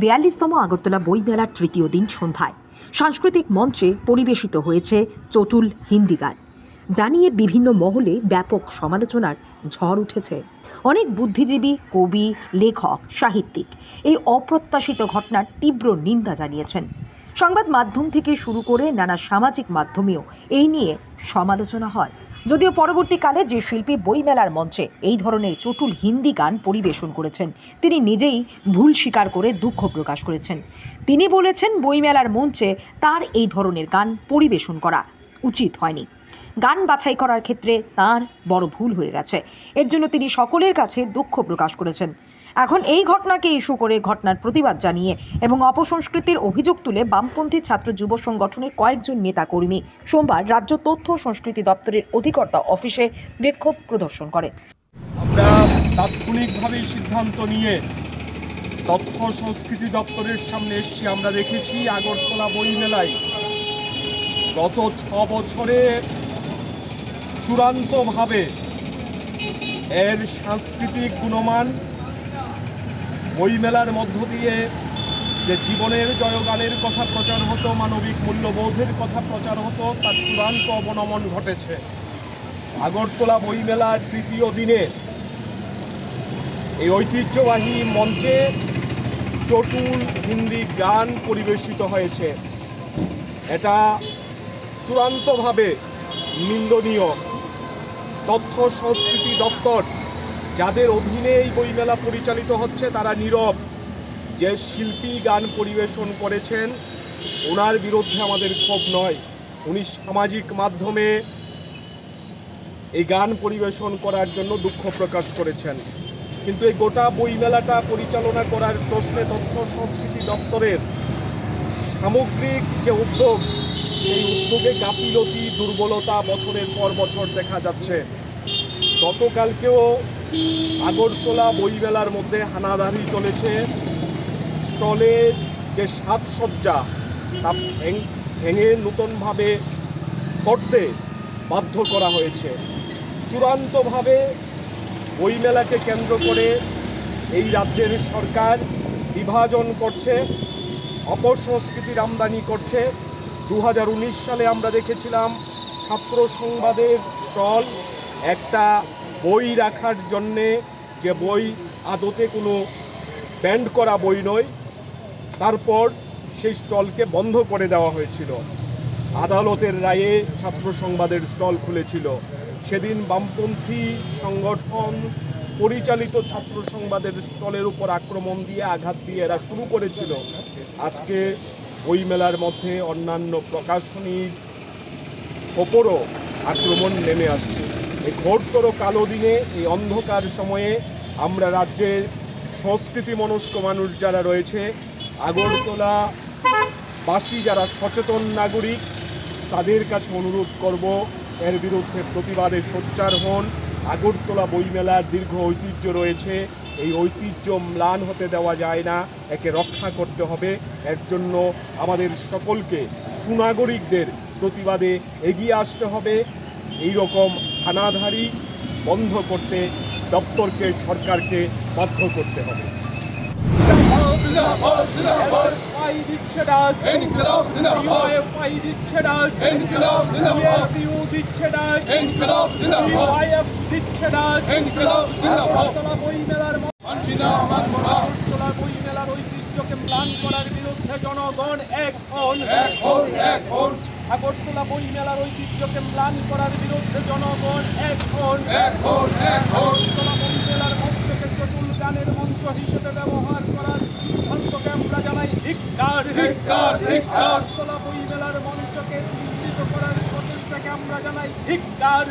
42তম আগরতলা বইমেলার তৃতীয় দিন সন্ধ্যায় সাংস্কৃতিক মঞ্চে পরিবেশিত হয়েছে চটুল হিন্দি গান, যা নিয়ে বিভিন্ন মহলে ব্যাপক সমালোচনার ঝড় উঠেছে। অনেক বুদ্ধিজীবী, কবি, লেখক, সাহিত্যিক এই অপ্রত্যাশিত ঘটনার তীব্র নিন্দা জানিয়েছেন। সংবাদ মাধ্যম থেকে শুরু করে নানা সামাজিক মাধ্যমেও এই নিয়ে সমালোচনা হয়। যদিও পরবর্তীকালে যে শিল্পী বইমেলার মঞ্চে এই ধরনের চটুল হিন্দি গান পরিবেশন করেছেন, তিনি নিজেই ভুল স্বীকার করে দুঃখ প্রকাশ করেছেন। তিনি বলেছেন, বইমেলার মঞ্চে তার এই ধরনের গান পরিবেশন করা উচিত হয়নি। গান বাছাই করার ক্ষেত্রে তার বড় ভুল হয়ে গেছে। এর জন্য তিনি সকলের কাছে দুঃখ প্রকাশ করেছেন। এখন এই ঘটনাকে ইস্যু করে ঘটনার প্রতিবাদ জানিয়ে এবং অপসংস্কৃতির অভিযোগ তুলে বামপন্থী ছাত্র যুব সংগঠনের কয়েকজন নেতাকর্মী সোমবার রাজ্য তথ্য সংস্কৃতি দপ্তরের অধিকর্তা অফিসে বিক্ষোভ প্রদর্শন করে। আমরা তাৎক্ষণিকভাবে সিদ্ধান্ত নিয়ে তথ্য সংস্কৃতি দপ্তরের সামনে এসেছি। আমরা দেখেছি আগরতলা বইমেলায় গত 6 বছরে চূড়ান্তভাবে এর সাংস্কৃতিক গুণমান, বইমেলার মধ্য দিয়ে যে জীবনের জয়গানের কথা প্রচার হতো, মানবিক মূল্যবোধের কথা প্রচার হতো, তার চূড়ান্ত অবনমন ঘটেছে। আগরতলা বইমেলার তৃতীয় দিনে এই ঐতিহ্যবাহী মঞ্চে চটুল হিন্দি গান পরিবেশিত হয়েছে। এটা চূড়ান্তভাবে নিন্দনীয়। তথ্য সংস্কৃতি দপ্তর, যাদের অধীনে এই বইমেলা পরিচালিত হচ্ছে, তারা নীরব। যে শিল্পী গান পরিবেশন করেছেন, ওনার বিরুদ্ধে আমাদের ক্ষোভ নয়। উনি সামাজিক মাধ্যমে এই গান পরিবেশন করার জন্য দুঃখ প্রকাশ করেছেন। কিন্তু এই গোটা বইমেলাটা পরিচালনা করার প্রশ্নে তথ্য সংস্কৃতি দপ্তরের সামগ্রিক যে উদ্যোগ, সেই উদ্যোগে গাফিলতি, দুর্বলতা বছরের পর বছর দেখা যাচ্ছে। গতকালকেও আগরতলা বইমেলার মধ্যে হানাদারি চলেছে। স্টলের যে সাজসজ্জা, তা ভেঙে নতুনভাবে করতে বাধ্য করা হয়েছে। চূড়ান্তভাবে বইমেলাকে কেন্দ্র করে এই রাজ্যের সরকার বিভাজন করছে, অপসংস্কৃতির আমদানি করছে। 2019 সালে আমরা দেখেছিলাম ছাত্র সংবাদের স্টল, একটা বই রাখার জন্যে, যে বই আদতে কোনো ব্যান্ড করা বই নয়, তারপর সেই স্টলকে বন্ধ করে দেওয়া হয়েছিল। আদালতের রায়ে ছাত্র সংবাদের স্টল খুলেছিল। সেদিন বামপন্থী সংগঠন পরিচালিত ছাত্র সংবাদের স্টলের উপর আক্রমণ দিয়ে, আঘাত দিয়ে এরা শুরু করেছিল। আজকে বইমেলার মধ্যে অন্যান্য প্রকাশনীর ওপরও আক্রমণ নেমে আসছে। এই ঘোরতর কালো দিনে, এই অন্ধকার সময়ে আমরা রাজ্যের সংস্কৃতি মনস্ক মানুষ যারা রয়েছে, আগরতলাবাসী যারা সচেতন নাগরিক, তাদের কাছে অনুরোধ করব, এর বিরুদ্ধে প্রতিবাদে সোচ্চার হন। আগরতলা বইমেলার দীর্ঘ ঐতিহ্য রয়েছে, এই ঐতিহ্য ম্লান হতে দেওয়া যায় না, একে রক্ষা করতে হবে। এর জন্য আমাদের সকলকে, সুনাগরিকদের প্রতিবাদে এগিয়ে আসতে হবে। এই রকম হানাদারি বন্ধ করতে দপ্তরকে, সরকারকে বাধ্য করতে হবে। বইমেলার ঐতিহ্যকে ম্লান করার বিরুদ্ধে জনগণ এক হন। আগরতলা বইমেলার ঐতিহ্যকে ম্লান করার বিরুদ্ধে জনগণ এক হন। আগরতলা বইমেলার মঞ্চকে চটুল গানের মঞ্চ হিসেবে ব্যবহার করার সিদ্ধান্তকে আমরা জানাই ধিক্কার। আগরতলা বইমেলার মঞ্চকে চিহ্নিত করার প্রচেষ্টাকে আমরা জানাই ধিক্কার।